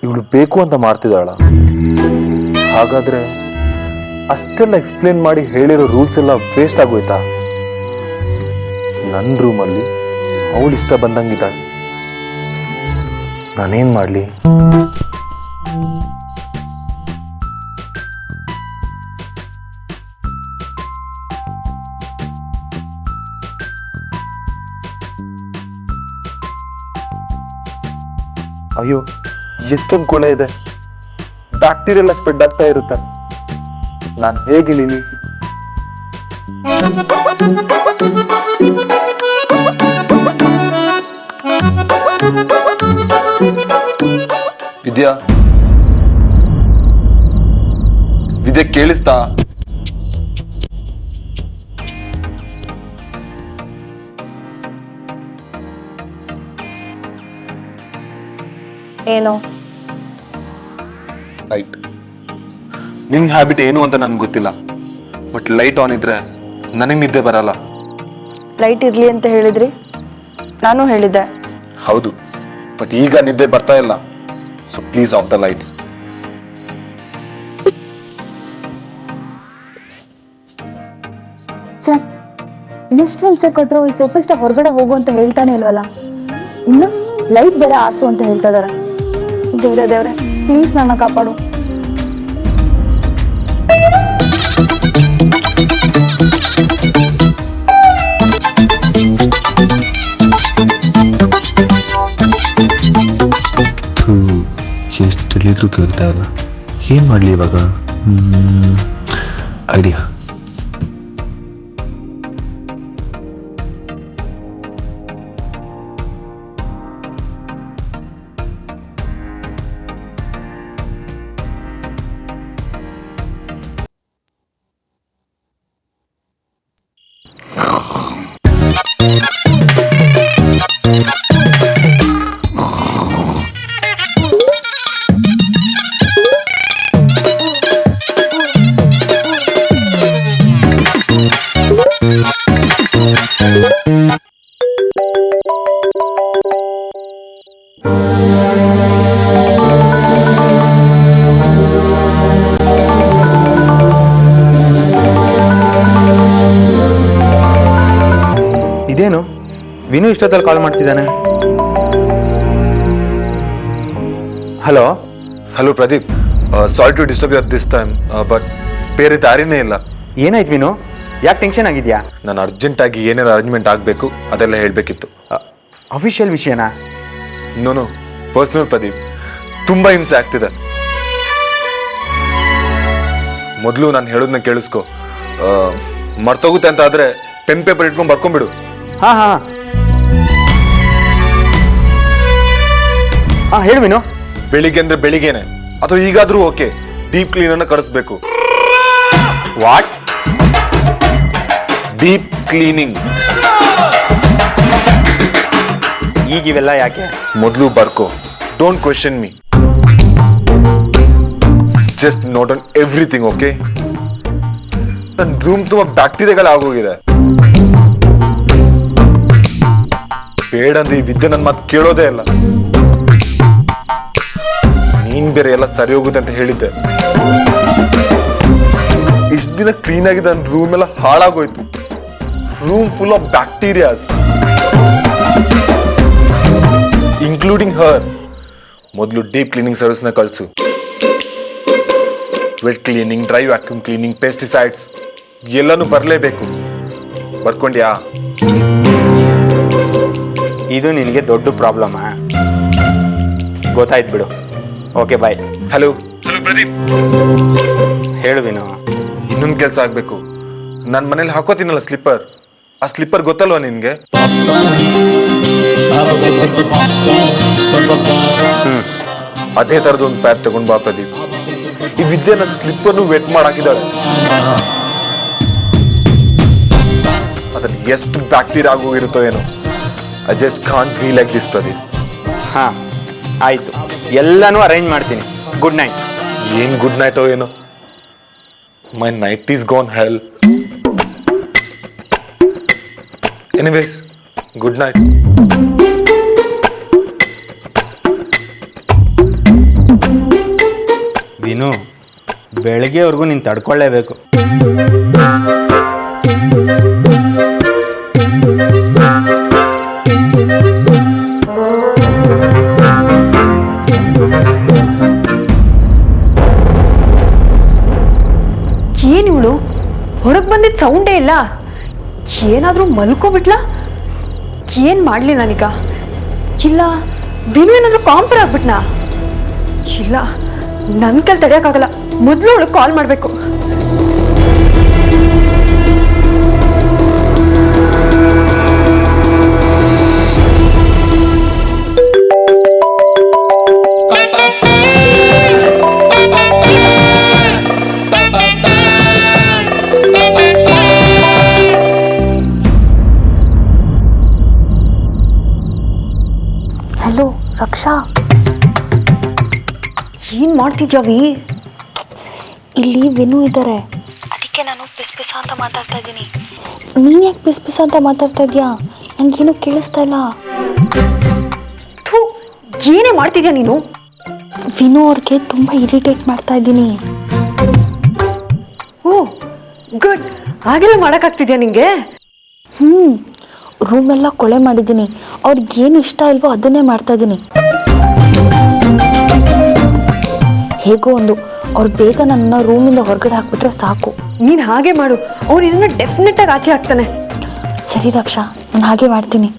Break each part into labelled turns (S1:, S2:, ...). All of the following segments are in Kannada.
S1: ಇವಳು ಬೇಕು ಅಂತ ಮಾಡ್ತಿದ್ದಾಳ? ಹಾಗಾದ್ರೆ ಅಷ್ಟೆಲ್ಲ ಎಕ್ಸ್ಪ್ಲೇನ್ ಮಾಡಿ ಹೇಳಿರೋ ರೂಲ್ಸ್ ಎಲ್ಲ ವೇಸ್ಟ್ ಆಗೋಯ್ತಾ? ನನ್ನ ರೂಮಲ್ಲಿ ಅವಳು ಇಷ್ಟ ಬಂದಂಗಿದ್ದಾಳೆ, ನಾನೇನ್ ಮಾಡ್ಲಿ? ಅಯ್ಯೋ, ಎಷ್ಟೊಂದು ಕೊಳೆ ಇದೆ, ಬ್ಯಾಕ್ಟೀರಿಯಲ್ ಸ್ಪ್ರೆಡ್ ಆಗ್ತಾ ಇರುತ್ತೆ. ನಾನು ಹೇಗೆ ಇಳೀಲಿ?
S2: ವಿದ್ಯಾ, ವಿದ್ಯಾ ಕೇಳಿಸ್ತಾ?
S3: ಏನು?
S1: ಲೈಟ್. ನಿನ್ ಹ್ಯಾಬಿಟ್ ಏನು ಅಂತ ನನ್ಗೆ ಗೊತ್ತಿಲ್ಲ, ಬಟ್ ಲೈಟ್ ಆನ್ ಇದ್ರೆ ನನಗೆ ನಿದ್ದೆ ಬರಲ್ಲ.
S3: ಲೈಟ್ ಇರ್ಲಿ ಅಂತ ಹೇಳಿದ್ರಿ, ನಾನು ಹೇಳಿದ್ದೆ.
S1: ಹೌದು, ಬಟ್ ಈಗ ನಿದ್ದೆ ಬರ್ತಾ ಇಲ್ಲ. So please of the light.
S3: ಎಷ್ಟು ಹಿಂಸೆ ಕೊಟ್ಟರು ಈ ಸೋಪಿಷ್ಟ ಹೊರಗಡೆ ಹೋಗು ಅಂತ ಹೇಳ್ತಾನೆ ಇಲ್ವಲ್ಲ, ಇನ್ನು ಲೈಟ್ ಬೇರೆ ಆರ್ಸು ಅಂತ ಹೇಳ್ತಾ ಇದಾರೆ. ದೇವ್ರೆ ಪ್ಲೀಸ್ ನನ್ನ ಕಾಪಾಡು.
S1: ಎಷ್ಟು ತಿಳಿದ್ರು ಕೇಳ್ತಾ ಇಲ್ಲ, ಏನ್ ಮಾಡ್ಲಿ ಇವಾಗ? ಐಡಿಯಾ.
S4: ಇದೇನು ವಿನು ಇಷ್ಟೊತ್ತಲ್ಲಿ ಕಾಲ್ ಮಾಡ್ತಿದ್ದಾನೆ? Hello
S2: hello Pradeep, sorry to disturb you at this time, but ಬೇರೆ ದಾರಿನೇ ಇಲ್ಲ.
S4: ಏನಾಯ್ತು ವಿನು? ಯಾಕೆ ಟೆನ್ಷನ್ ಆಗಿದ್ಯಾ?
S2: ನಾನು ಅರ್ಜೆಂಟಾಗಿ ಏನೇನು ಅರೇಂಜ್ಮೆಂಟ್ ಆಗಬೇಕು ಅದೆಲ್ಲ ಹೇಳಬೇಕಿತ್ತು.
S4: ಅಫಿಷಿಯಲ್ ವಿಷಯನಾ?
S2: ನೋ ಪರ್ಸ್ನಲ್ ಪ್ರದೀಪ್, ತುಂಬ ಹಿಂಸೆ ಆಗ್ತಿದೆ. ಮೊದಲು ನಾನು ಹೇಳೋದನ್ನ ಕೇಳಿಸ್ಕೊ. ಮರ್ತೋಗುತ್ತೆ ಅಂತ ಆದರೆ ಪೆನ್ ಪೇಪರ್ ಇಟ್ಕೊಂಡು ಬರ್ಕೊಂಡ್ಬಿಡು.
S4: ಹಾ ಹಾ ಹಾ ಹೇಳು ವಿನು.
S2: ಬೆಳಿಗ್ಗೆ ಅಂದ್ರೆ ಬೆಳಿಗ್ಗೆನೆ, ಅಥವಾ ಈಗಾದ್ರೂ ಓಕೆ, ಡೀಪ್ ಕ್ಲೀನ್ ಅನ್ನ ಕಳಿಸ್ಬೇಕು.
S4: ವಾಟ್?
S2: Deep cleaning.
S4: ಈಗ ಇವೆಲ್ಲ ಯಾಕೆ?
S2: ಮೊದಲು ಬರ್ಕೋ, don't question me, just note on everything, okay? ನನ್ನ ರೂಮ್ ತುಂಬಾ ಬ್ಯಾಕ್ಟೀರಿಯಾಗಳಾಗೋಗಿದೆ. ಬೇಡ ಅಂದ್ರೆ ಈ ವಿದ್ಯೆ ನನ್ನ ಮಾತು ಕೇಳೋದೇ ಇಲ್ಲ. ನೀನ್ ಬೇರೆ ಎಲ್ಲ ಸರಿ ಹೋಗುತ್ತೆ ಅಂತ ಹೇಳಿದ್ದೆ. ಇಷ್ಟು ದಿನ ಕ್ಲೀನ್ ಆಗಿದೆ, ನನ್ನ ರೂಮ್ ಎಲ್ಲ ಹಾಳಾಗೋಯ್ತು. Room full of bacterias, including her. ಮೊದಲು ಡೀಪ್ ಕ್ಲೀನಿಂಗ್ ಸರ್ವಿಸ್ನ ಕಳಿಸು. Wet cleaning, dry vacuum cleaning, pesticides ಎಲ್ಲನೂ ಬರಲೇಬೇಕು. ಬರ್ಕೊಂಡ್ಯಾ?
S4: ಇದು ನಿನಗೆ ದೊಡ್ಡ ಪ್ರಾಬ್ಲಮಾ? ಗೊತ್ತಾಯ್ತು ಬಿಡು. Okay bye.
S2: ಹಲೋ ಪ್ರದೀಪ್,
S4: ಹೇಳು ವಿನು.
S2: ಇನ್ನೊಂದು ಕೆಲಸ ಆಗ್ಬೇಕು. ನನ್ನ ಮನೇಲಿ ಹಾಕೋತೀನಲ್ಲ ಸ್ಲಿಪ್ಪರ್, ಆ ಸ್ಲಿಪ್ಪರ್ ಗೊತ್ತಲ್ವಾ ನಿನ್ಗೆ? ಅದೇ ತರದ ಒಂದು ಪ್ಯಾರ್ ತಗೊಂಡ್ ಬಾ ಪ್ರದೀಪ್. ಈ ವಿದ್ಯೆ ನನ್ನ ಸ್ಲಿಪ್ಪರ್ನು ವೆಟ್ ಮಾಡಾಕಿದ್ದಾಳೆ. ಅದ್ರಲ್ಲಿ ಎಷ್ಟು ಬ್ಯಾಕ್ಟೀರಿಯಾ ಆಗೋಗಿರುತ್ತೋ ಏನೋ. I just can't be like this Pradeep.
S4: ಹಾ ಆಯ್ತು, ಎಲ್ಲನೂ ಅರೇಂಜ್ ಮಾಡ್ತೀನಿ. Good night.
S2: ಏನ್ ಗುಡ್ ನೈಟೋ ಏನೋ. My night is gone hell. Anyways, good night.
S4: Vinu, ಬೆಳಗ್ಗೆವರೆಗೂ ನೀನು ತಡ್ಕೊಳ್ಳೇಬೇಕು.
S5: ಏನು ಇವಳು ಹೊರಗೆ ಬಂದಿದ್ದ ಸೌಂಡೇ ಇಲ್ಲ. ಏನಾದರೂ ಮಲ್ಕೋಬಿಟ್ಲಾ? ಏನು ಮಾಡಲಿ ನಾನೀಗ? ಇಲ್ಲ ವಿನು ಏನಾದರೂ ಕಾಂಪರ್ ಆಗ್ಬಿಟ್ನಾ? ಇಲ್ಲ, ನನ್ನ ಕೈಲಿ ತಡೆಯೋಕ್ಕಾಗಲ್ಲ. ಮೊದಲು ಅವಳು ಕಾಲ್ ಮಾಡಬೇಕು.
S3: ಹಲೋ ರಕ್ಷಾ,
S5: ಏನು ಮಾಡ್ತಿದ್ಯಾವಿ?
S3: ಇಲ್ಲಿ ವಿನು ಇದ್ದಾರೆ, ಅದಕ್ಕೆ ನಾನು ಪಿಸ್ ಅಂತ ಮಾತಾಡ್ತಾ ಇದ್ದೀನಿ. ನೀನು ಯಾಕೆ ಪಿಸ್ ಅಂತ ಮಾತಾಡ್ತಾ ಇದೀಯಾ? ನನಗೇನು ಕೇಳಿಸ್ತಾ ಇಲ್ಲ.
S5: ಥೂ, ಏನೇ ಮಾಡ್ತಿದ್ಯಾ ನೀನು?
S3: ವಿನು ಅವ್ರಿಗೆ ತುಂಬ ಇರಿಟೇಟ್ ಮಾಡ್ತಾ ಇದ್ದೀನಿ.
S5: ಓ ಗುಡ್, ಹಾಗೆಲ್ಲ ಮಾಡೋಕ್ಕಾಗ್ತಿದ್ಯಾ ನಿಂಗೆ?
S3: ರೂಮೆಲ್ಲ ಕೊಳೆ ಮಾಡಿದ್ದೀನಿ. ಅವ್ರಿಗೇನು ಇಷ್ಟ ಇಲ್ವೋ ಅದನ್ನೇ ಮಾಡ್ತಾ ಇದ್ದೀನಿ. ಹೇಗೋ ಒಂದು ಅವ್ರು ಬೇಗ ನನ್ನ ರೂಮಿಂದ ಹೊರಗಡೆ ಹಾಕ್ಬಿಟ್ರೆ ಸಾಕು.
S5: ನೀನು ಹಾಗೆ ಮಾಡು, ಅವ್ನು ನಿನ್ನ ಡೆಫಿನೆಟ್ ಆಗಿ ಆಚೆ ಹಾಕ್ತಾನೆ.
S3: ಸರಿ ರಕ್ಷಾ, ನಾನು ಹಾಗೆ ಮಾಡ್ತೀನಿ.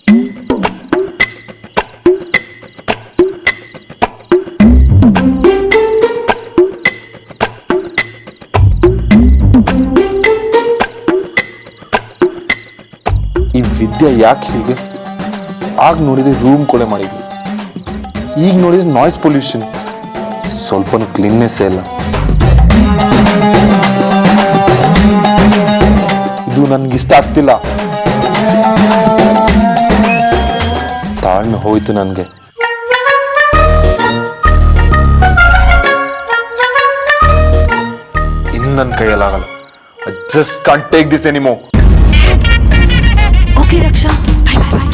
S1: ಈ ವಿದ್ಯೆ ಯಾಕೆ ಹೀಗೆ? ಆಗ ನೋಡಿದ್ರೆ ರೂಮ್ ಕೊಳೆ ಮಾಡಿದ್ವಿ, ಈಗ ನೋಡಿದ್ರೆ ನಾಯ್ಸ್ ಪೊಲ್ಯೂಷನ್, ಸ್ವಲ್ಪನೂ ಕ್ಲೀನ್ನೆಸ್ಸೇ ಇಲ್ಲ. ಇದು ನನ್ಗಿಷ್ಟ ಆಗ್ತಿಲ್ಲ. ತಾಳ್ಮೆ ಹೋಯ್ತು ನನಗೆ. ಇನ್ನು ನನ್ನ ಕೈಯಲ್ಲಾಗಲ್ಲ. I just can't take this anymore.
S3: Okay Raksha, bye bye bye.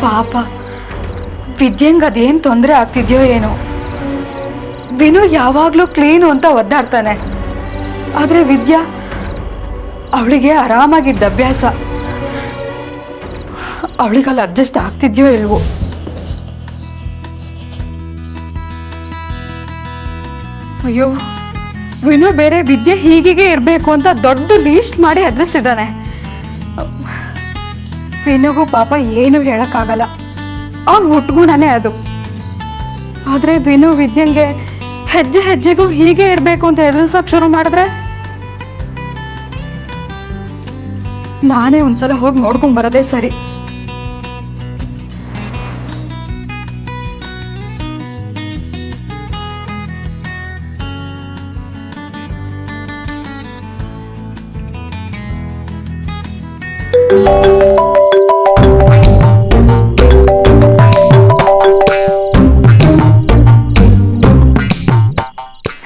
S6: ಪಾಪ ವಿದ್ಯಂಗೆ ಅದೇನು ತೊಂದರೆ ಆಗ್ತಿದ್ಯೋ ಏನೋ. ವಿನು ಯಾವಾಗಲೂ ಕ್ಲೀನು ಅಂತ ಒದ್ದಾಡ್ತಾನೆ, ಆದರೆ ವಿದ್ಯಾ ಅವಳಿಗೆ ಆರಾಮಾಗಿದ್ದ ಅಭ್ಯಾಸ. ಅವಳಿಗಲ್ಲಿ ಅಡ್ಜಸ್ಟ್ ಆಗ್ತಿದ್ಯೋ ಇಲ್ವೋ? ಅಯ್ಯೋ, ವಿನು ಬೇರೆ ವಿದ್ಯೆ ಹೀಗೆ ಇರಬೇಕು ಅಂತ ದೊಡ್ಡ ಲೀಸ್ಟ್ ಮಾಡಿ ಹೆದರಿಸಿದ್ದಾನೆ. ವಿನುಗೂ ಪಾಪ ಏನು ಹೇಳಕ್ಕಾಗಲ್ಲ, ಅವ್ನು ಹುಟ್ಗುಣನೇ ಅದು. ಆದ್ರೆ ವಿನು ವಿದ್ಯಂಗೆ ಹೆಜ್ಜೆ ಹೆಜ್ಜೆಗೂ ಹೀಗೆ ಇರಬೇಕು ಅಂತ ಹೆದರ್ಸಕ್ ಶುರು ಮಾಡಿದ್ರೆ ನಾನೇ ಒಂದ್ಸಲ ಹೋಗಿ ನೋಡ್ಕೊಂಡ್ ಬರೋದೇ ಸರಿ.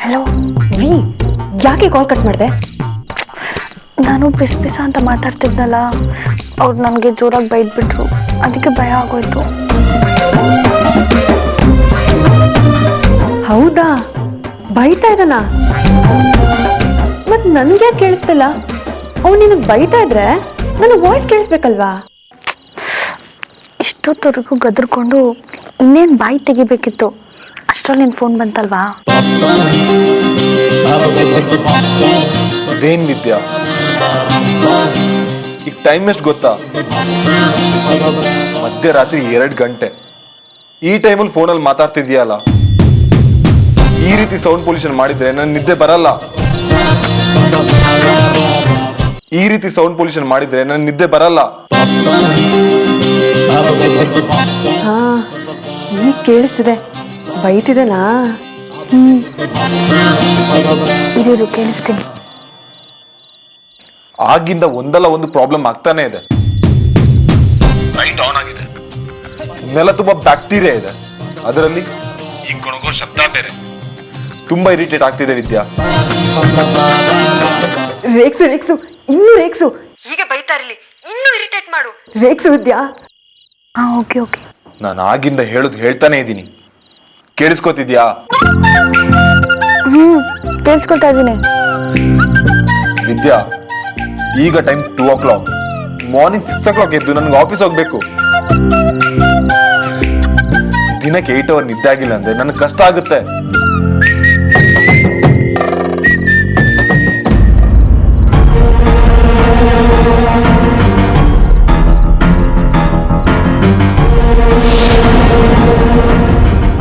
S3: ಹಲೋ
S5: ವಿ, ಯಾಕೆ ಕಾಲ್ ಕಟ್ ಮಾಡಿದೆ?
S3: ನಾನು ಪಿಸ್ ಅಂತ ಮಾತಾಡ್ತಿದ್ನಲ್ಲ, ಅವ್ರು ನನಗೆ ಜೋರಾಗಿ ಬೈದ್ಬಿಟ್ರು, ಅದಕ್ಕೆ ಭಯ ಆಗೋಯ್ತು.
S5: ಹೌದಾ, ಬೈತಾ ಇದ್ದಾನ? ಮತ್ ನನ್ಗೆ ಯಾಕೆ ಕೇಳಿಸ್ತಿಲ್ಲ? ಅವ್ನು ನಿನಗೆ ಬೈತಾ ಇದ್ರೆ ನನ್ನ ವಾಯ್ಸ್ ಕೇಳಿಸ್ಬೇಕಲ್ವಾ?
S3: ಇಷ್ಟೊತ್ತವರೆಗೂ ಗದರ್ಕೊಂಡು ಇನ್ನೇನು ಬಾಯಿ ತೆಗಿಬೇಕಿತ್ತು, ಅಷ್ಟರಲ್ಲಿ ನಿನ್ನ ಫೋನ್ ಬಂತಲ್ವಾ?
S1: ಅದೇನ್ ವಿದ್ಯಾ, ಈಗ ಟೈಮ್ ಎಷ್ಟು ಗೊತ್ತಾ? ಮಧ್ಯರಾತ್ರಿ 2 ಗಂಟೆ. ಈ ಟೈಮಲ್ಲಿ ಫೋನಲ್ಲಿ ಮಾತಾಡ್ತಿದ್ಯಲ್ಲ, ಈ ರೀತಿ ಸೌಂಡ್ ಪೊಲ್ಯೂಷನ್ ಮಾಡಿದ್ರೆ ನನ್ ನಿದ್ದೆ ಬರಲ್ಲ. ಈ ರೀತಿ ಸೌಂಡ್ ಪೊಲ್ಯೂಷನ್ ಮಾಡಿದ್ರೆ ನನ್ ನಿದ್ದೆ ಬರಲ್ಲ.
S5: ಹಾ, ಈಗ ಕೇಳಿಸ್ತಿದೆ. ಬೈತಿದನಾ?
S3: ಇರು ಕೇಳಿಸ್ತೀನಿ.
S2: ಆಗಿಂದ ಒಂದಲ್ಲ ಒಂದು ಪ್ರಾಬ್ಲಮ್ ಆಗ್ತಾನೆ ಇದೆ. ಲೈಟ್ ಆನ್ ಆಗಿದೆ, ನೆಲ ತುಂಬಾ ಬ್ಯಾಕ್ಟೀರಿಯಾ ಇದೆ, ಅದರಲ್ಲಿ ಈ ಗುಣಗೋ ಶಬ್ದ ಬೇರೆ. ತುಂಬಾ ಇರಿಟೇಟ್ ಆಗ್ತಿದೆ ವಿದ್ಯಾ.
S5: ರೇಕ್ಸು ರೇಕ್ಸು ಇನ್ನೂ ರೇಕ್ಸು, ಹೀಗೆ ಬೈತಾ ಇರಲಿ, ಇನ್ನೂ ಇರಿಟೇಟ್ ಮಾಡು. ರೇಕ್ಸು ವಿದ್ಯಾ.
S3: ಹಾ ಓಕೆ ಓಕೆ.
S2: ನಾನು ಆಗಿಂದ ಹೇಳ್ತಾನೆ ಇದ್ದೀನಿ, ಕೇಳಿಸ್ಕೊತಿದ್ಯಾ?
S3: ಕೇಳಿಸ್ಕೊಳ್ತಾ ಇದ್ದೀನಿ.
S2: ವಿದ್ಯಾ, ಈಗ ಟೈಮ್ 2 o'clock, ಮಾರ್ನಿಂಗ್ 6 o'clock ಎದ್ದು ನನಗೆ ಆಫೀಸ್ ಹೋಗ್ಬೇಕು. ದಿನಕ್ಕೆ 8 hour ನಿದ್ದೆ ಆಗಿಲ್ಲ ಅಂದ್ರೆ ನನಗೆ ಕಷ್ಟ ಆಗುತ್ತೆ.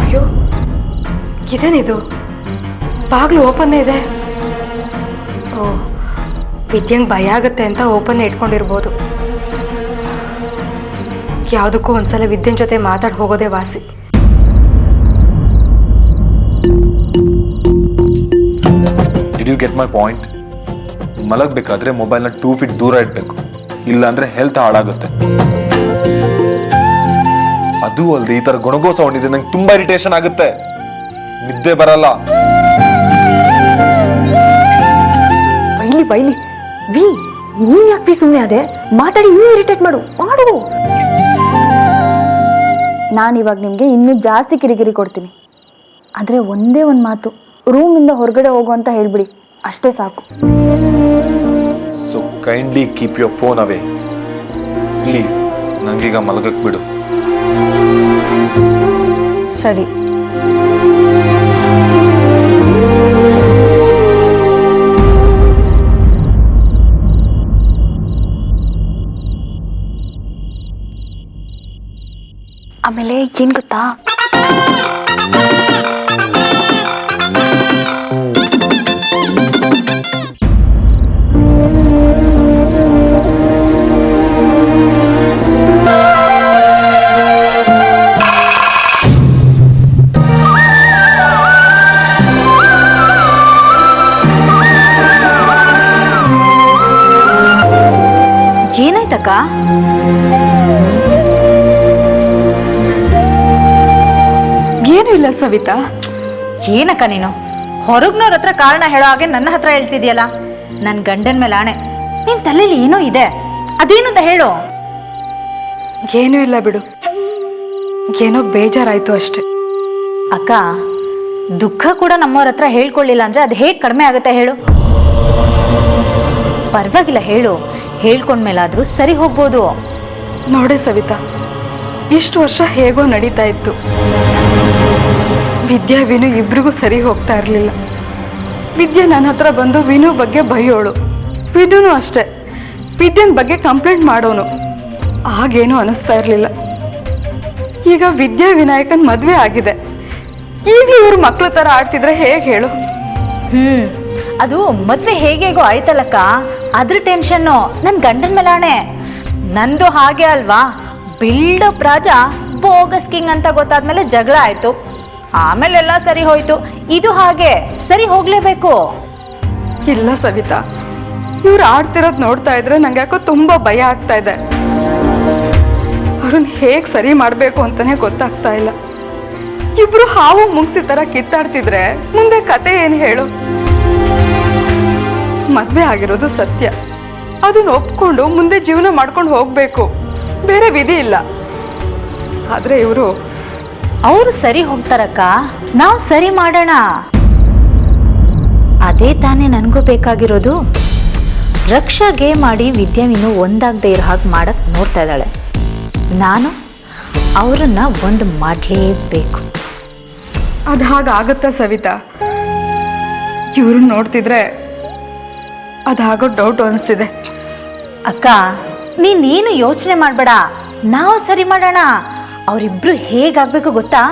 S6: ಅಯ್ಯೋ, ಇದೇನಿದು? ಬಾಗ್ಲು ಓಪನ್ನೇ ಇದೆ. ಓ, ವಿದ್ಯಂಗೆ ಭಯ ಆಗತ್ತೆ ಅಂತ ಓಪನ್ ಇಟ್ಕೊಂಡಿರ್ಬೋದು. ಯಾವುದಕ್ಕೂ ಒಂದ್ಸಲ ವಿದ್ಯನ್ ಜೊತೆ ಮಾತಾಡಿ ಹೋಗೋದೇ ವಾಸಿ.
S2: Did you get my point? ಮಲಗಬೇಕಾದ್ರೆ ಮೊಬೈಲ್ನ 2 feet ದೂರ ಇಡಬೇಕು, ಇಲ್ಲ ಅಂದ್ರೆ ಹೆಲ್ತ್ ಹಾಳಾಗುತ್ತೆ. ಅದು ಅಲ್ಲದೆ ಈ ತರ ಗುಣಗೋ ಸೌಂಡ್ ಇದೆ, ನಂಗೆ ತುಂಬಾ ಇರಿಟೇಷನ್ ಆಗುತ್ತೆ, ನಿದ್ದೆ ಬರಲ್ಲ.
S5: ಬೈಲಿ ಬೈಲಿ ವಿ, ನೀನ್ ಯಾಕೆ ಸುಮ್ಮನೆ ಅದೇ ಮಾತಾಡಿ ಇನ್ನೂ ಇರಿಟೇಟ್ ಮಾಡು.
S3: ನಾನಿವಾಗ ನಿಮಗೆ ಇನ್ನೂ ಜಾಸ್ತಿ ಕಿರಿಕಿರಿ ಕೊಡ್ತೀನಿ. ಆದರೆ ಒಂದೇ ಒಂದು ಮಾತು, ರೂಮಿಂದ ಹೊರಗಡೆ ಹೋಗು ಅಂತ ಹೇಳ್ಬಿಡಿ, ಅಷ್ಟೇ ಸಾಕು.
S2: So kindly keep your phone away please. ನಂಗೀಗ ಮಲಗಕ್ಕೆ ಬಿಡು.
S3: ಸರಿ. ಆಮೇಲೆ ಏನ್ ಗೊತ್ತಾ,
S7: ಏನಾಯ್ತಕ್ಕ?
S6: ಏನೂ ಇಲ್ಲ ಸವಿತಾ.
S7: ಏನಕ್ಕ ನೀನು ಹೊರಗ್ನವ್ರ ಹತ್ರ ಕಾರಣ ಹೇಳೋ ಹಾಗೆ ನನ್ನ ಹತ್ರ ಹೇಳ್ತಿದ್ಯಲ್ಲ? ನನ್ನ ಗಂಡನ ಮೇಲೆ ಆಣೆ, ನಿನ್ ತಲೆಯಲ್ಲಿ ಏನೋ ಇದೆ, ಅದೇನು ಅಂತ ಹೇಳು.
S6: ಏನೂ ಇಲ್ಲ ಬಿಡು, ಏನೋ ಬೇಜಾರಾಯ್ತು ಅಷ್ಟೆ.
S7: ಅಕ್ಕ, ದುಃಖ ಕೂಡ ನಮ್ಮವ್ರ ಹತ್ರ ಹೇಳ್ಕೊಳ್ಳಿಲ್ಲ ಅಂದ್ರೆ ಅದು ಹೇಗೆ ಕಡಿಮೆ ಆಗುತ್ತೆ ಹೇಳು? ಪರವಾಗಿಲ್ಲ ಹೇಳು, ಹೇಳ್ಕೊಂಡ್ಮೇಲಾದ್ರೂ ಸರಿ ಹೋಗ್ಬೋದು.
S6: ನೋಡೆ ಸವಿತಾ, ಇಷ್ಟು ವರ್ಷ ಹೇಗೋ ನಡೀತಾ ಇತ್ತು. ವಿದ್ಯಾ ವಿನು ಇಬ್ರಿಗೂ ಸರಿ ಹೋಗ್ತಾ ಇರಲಿಲ್ಲ. ವಿದ್ಯಾ ನನ್ನ ಹತ್ರ ಬಂದು ವಿನು ಬಗ್ಗೆ ಬೈಯೋಳು, ವಿನುನು ಅಷ್ಟೇ ವಿದ್ಯನ್ ಬಗ್ಗೆ ಕಂಪ್ಲೇಂಟ್ ಮಾಡೋನು. ಆಗೇನು ಅನಿಸ್ತಾ ಇರಲಿಲ್ಲ. ಈಗ ವಿದ್ಯಾ ವಿನಾಯಕನ್ ಮದುವೆ ಆಗಿದೆ, ಈಗಲೂ ಇವರು ಮಕ್ಳ ಥರ ಆಡ್ತಿದ್ರೆ ಹೇಗೆ ಹೇಳು?
S7: ಅದು ಮದ್ವೆ ಹೇಗೇಗೋ ಆಯ್ತಲ್ಲಕ್ಕ, ಅದ್ರ ಟೆನ್ಷನ್ನು ನನ್ನ ಗಂಡನ ಮೇಲಾಣೆ. ನಂದು ಹಾಗೆ ಅಲ್ವಾ, ಬಿಲ್ಡಪ್ ರಾಜ ಬೋಗಸ್ ಕಿಂಗ್ ಅಂತ ಗೊತ್ತಾದ್ಮೇಲೆ ಜಗಳ ಆಯ್ತು, ಆಮೇಲೆ ಎಲ್ಲ ಸರಿ ಹೋಯ್ತು. ಇದು ಹಾಗೆ ಸರಿ ಹೋಗ್ಲೇಬೇಕು.
S6: ಇಲ್ಲ ಸವಿತಾ, ಇವ್ರು ಆಡ್ತಿರೋದು ನೋಡ್ತಾ ಇದ್ರೆ ನಂಗೆ ಯಾಕೋ ತುಂಬಾ ಭಯ ಆಗ್ತಾ ಇದೆ. ಅವ್ರನ್ನ ಹೇಗೆ ಸರಿ ಮಾಡಬೇಕು ಅಂತಾನೆ ಗೊತ್ತಾಗ್ತಾ ಇಲ್ಲ. ಇಬ್ರು ಹಾವು ಮುಗಿಸಿ ತರ ಕಿತ್ತಾಡ್ತಿದ್ರೆ ಮುಂದೆ ಕತೆ ಏನು ಹೇಳು? ಮದ್ವೆ ಆಗಿರೋದು ಸತ್ಯ, ಅದನ್ನ ಒಪ್ಕೊಂಡು ಮುಂದೆ ಜೀವನ ಮಾಡ್ಕೊಂಡು ಹೋಗ್ಬೇಕು, ಬೇರೆ ವಿಧಿ ಇಲ್ಲ. ಆದ್ರೆ
S7: ಅವರು ಸರಿ ಹೋಗ್ತಾರಕ್ಕ, ನಾವು ಸರಿ ಮಾಡೋಣ. ಅದೇ ತಾನೇ ನನಗೂ ಬೇಕಾಗಿರೋದು. ರಕ್ಷಾಗೆ ಮಾಡಿ ವಿದ್ಯಾವಿನ್ನು ಒಂದಾಗದೇ ಇರೋ ಹಾಗೆ ಮಾಡಕ್ ನೋಡ್ತಾ ಇದ್ದಾಳೆ. ನಾನು ಅವರನ್ನ ಒಂದು ಮಾಡಲೇಬೇಕು.
S6: ಅದು ಹಾಗಾಗತ್ತಾ ಸವಿತಾ? ಇವ್ರನ್ನ ನೋಡ್ತಿದ್ರೆ ಅದಾಗೋ ಡೌಟ್ ಅನಿಸ್ತಿದೆ.
S7: ಅಕ್ಕ, ನೀನೇನು ಯೋಚನೆ ಮಾಡಬೇಡ, ನಾವು ಸರಿ ಮಾಡೋಣ. ಅವರಿಬ್ರು ಹೇಗಾಗಬೇಕು ಗೊತ್ತಾ?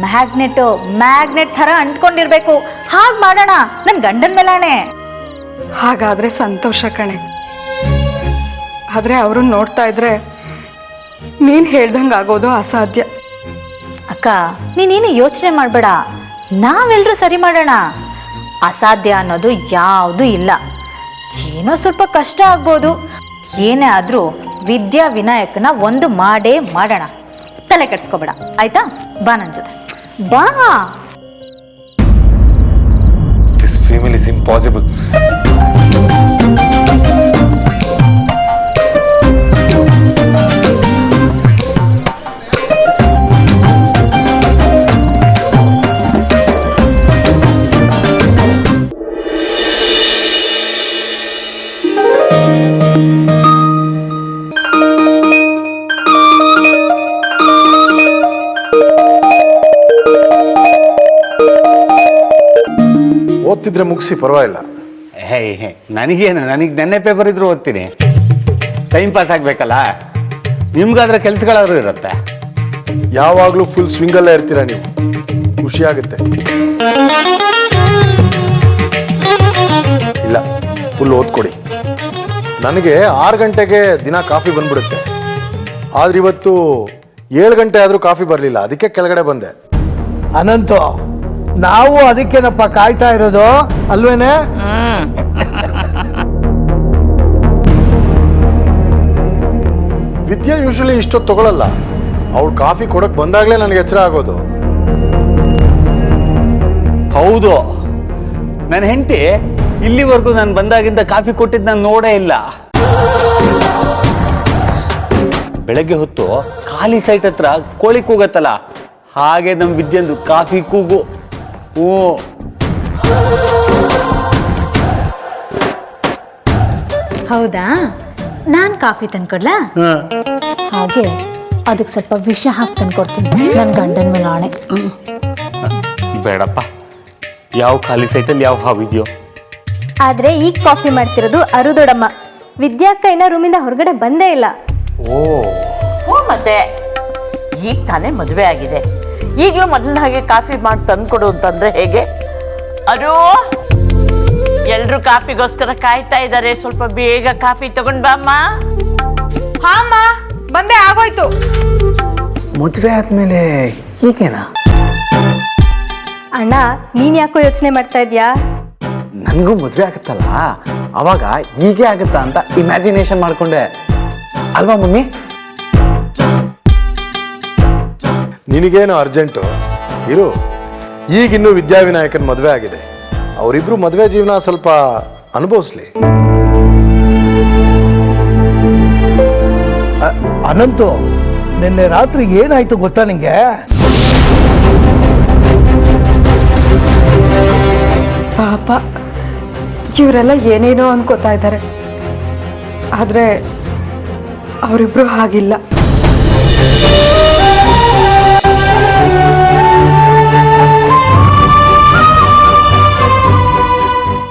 S7: ಮ್ಯಾಗ್ನೆಟ್ ಥರ ಅಂಟ್ಕೊಂಡಿರ್ಬೇಕು, ಹಾಗೆ ಮಾಡೋಣ. ನನ್ನ ಗಂಡನ ಮೇಲಾಣೆ.
S6: ಹಾಗಾದ್ರೆ ಸಂತೋಷ ಕಣೆ. ಆದ್ರೆ ಅವ್ರನ್ನ ನೋಡ್ತಾ ಇದ್ರೆ ನೀನ್ ಹೇಳ್ದಂಗೆ ಆಗೋದು ಅಸಾಧ್ಯ.
S7: ಅಕ್ಕ, ನೀನೇನು ಯೋಚನೆ ಮಾಡಬೇಡ, ನಾವೆಲ್ಲರೂ ಸರಿ ಮಾಡೋಣ. ಅಸಾಧ್ಯ ಅನ್ನೋದು ಯಾವುದೂ ಇಲ್ಲ. ಏನೋ ಸ್ವಲ್ಪ ಕಷ್ಟ ಆಗ್ಬೋದು. ಏನೇ ಆದರೂ ವಿದ್ಯಾ ವಿನಾಯಕನ ಒಂದು ಮಾಡೇ ಮಾಡೋಣ. ತಲೆ ಕೆಡಿಸ್ಕೋಬೇಡ ಆಯ್ತಾ? ಬಾ ನನ್ನ ಜೊತೆ ಬಾ.
S2: This female is impossible.
S8: ಓದ್ತಿದ್ರೆ ಮುಗಿಸಿ ಪರವಾಗಿಲ್ಲ.
S9: ಹೇ ನನಗೇನು, ನನಗೆ ನೆನ್ನೆ ಪೇಪರ್ ಇದ್ರೂ ಓದ್ತೀನಿ. Time pass ಆಗಬೇಕಲ್ಲ. ನಿಮ್ಗಾದ್ರೆ ಕೆಲಸಗಳಾದ್ರೂ ಇರುತ್ತೆ.
S8: ಯಾವಾಗಲೂ ಫುಲ್ ಸ್ವಿಂಗಲ್ಲೇ ಇರ್ತೀರಾ ನೀವು, ಖುಷಿ ಆಗುತ್ತೆ. ಇಲ್ಲ, ಫುಲ್ ಓದ್ಕೊಡಿ. ನನಗೆ 6 ಗಂಟೆಗೆ ದಿನ ಕಾಫಿ ಬಂದ್ಬಿಡುತ್ತೆ. ಆದ್ರೆ ಇವತ್ತು 7 ಗಂಟೆ ಆದರೂ ಕಾಫಿ ಬರಲಿಲ್ಲ, ಅದಕ್ಕೆ ಕೆಳಗಡೆ ಬಂದೆ.
S10: ಅನಂತು, ನಾವು ಅದಕ್ಕೇನಪ್ಪ ಕಾಯ್ತಾ ಇರೋದು ಅಲ್ವೇನೆ?
S8: ವಿದ್ಯಾ ಯೂಶಲಿ ಇಷ್ಟೊತ್ತು ತಗೊಳಲ್ಲ. ಅವಳು ಕಾಫಿ ಕೊಡಕ್ ಬಂದಾಗಲೇ ನನಗೆ ಎಚ್ಚರ ಆಗೋದು.
S9: ಹೌದು, ನನ್ನ ಹೆಂಡತಿ ಇಲ್ಲಿವರೆಗೂ ನಾನು ಬಂದಾಗಿಂದ ಕಾಫಿ ಕೊಟ್ಟಿದ್ದು ನಾನು ನೋಡೇ ಇಲ್ಲ. ಬೆಳಗ್ಗೆ ಹೊತ್ತು ಖಾಲಿ ಸೈಟ್ ಹತ್ರ ಕೋಳಿ ಕೂಗತ್ತಲ್ಲ, ಹಾಗೆ ನಮ್ಮ ವಿದ್ಯಂದು ಕಾಫಿ ಕೂಗು.
S7: ಹೌದಾ? ನಾನು ಕಾಫಿ ತಂದ್ಕೊಡ್ಲಾ? ಹಾಗೆ ಅದಕ್ಕೆ ಸ್ವಲ್ಪ ವಿಷ ಹಾಕಿ ತಂದ್ಕೊಡ್ತೀನಿ, ನನ್ನ ಗಂಡನ ಮೇಲೆ ಆಣೆ.
S9: ಬೇಡಪ್ಪ, ಯಾವ ಖಾಲಿ ಸೈಟಲ್ಲಿ ಯಾವ ಹಾವಿದೆಯೋ.
S3: ಆದ್ರೆ ಈಗ ಕಾಫಿ ಮಾಡ್ತಿರೋದು ಅರು ದೊಡ್ಡಮ್ಮ. ವಿದ್ಯಾಕ್ಕ ಇನ್ನ ರೂಮಿಂದ ಹೊರಗಡೆ ಬಂದೇ ಇಲ್ಲ.
S11: ಹ್ಞೂ, ಮತ್ತೆ ಈಗ ತಾನೇ ಮದುವೆ ಆಗಿದೆ. ಈಗಲೂ ಮೊದಲಿನ ಹಾಗೆ ಕಾಫಿ ಮಾಡಿ ತಂದ್ಕೊಡು ಅಂತಂದ್ರೆ ಹೇಗೆ? ಅದು ಎಲ್ರು ಕಾಫಿಗೋಸ್ಕರ ಕಾಯ್ತಾ ಇದ್ದಾರೆ. ಸ್ವಲ್ಪ ಬೇಗ ಕಾಫಿ ತಗೊಂಡ್ ಬಾ ಅಮ್ಮ.
S6: ಹಾ ಅಮ್ಮ, ಬಂದೆ, ಆಗೋಯ್ತು.
S10: ಮದುವೆ ಆದ್ಮೇಲೆ ಹೀಗೇನಾ?
S3: ಅಣ್ಣ, ನೀನ್ ಯಾಕೋ ಯೋಚನೆ ಮಾಡ್ತಾ ಇದ್ಯಾ?
S10: ನನಗೂ ಮದುವೆ ಆಗುತ್ತಲ್ಲ, ಅವಾಗ ಹೀಗೆ ಆಗುತ್ತಾ ಅಂತ ಇಮ್ಯಾಜಿನೇಷನ್ ಮಾಡ್ಕೊಂಡೆ ಅಲ್ವಾ ಮಮ್ಮಿ?
S8: ನಿನಗೇನು ಅರ್ಜೆಂಟು ಇರು. ಈಗಿನ್ನೂ ವಿದ್ಯಾವಿನಾಯಕನ ಮದುವೆ ಆಗಿದೆ. ಅವರಿಬ್ರು ಮದುವೆ ಜೀವನ ಸ್ವಲ್ಪ ಅನುಭವಿಸ್ಲಿ.
S10: ಅನಂತು, ನಿನ್ನೆ ರಾತ್ರಿ ಏನಾಯ್ತು ಗೊತ್ತಾ ನಿಂಗೆ?
S6: ಪಾಪ, ಇವರೆಲ್ಲ ಏನೇನೋ ಅನ್ಕೋತಾ ಇದ್ದಾರೆ. ಆದರೆ ಅವರಿಬ್ರು ಹಾಗಿಲ್ಲ.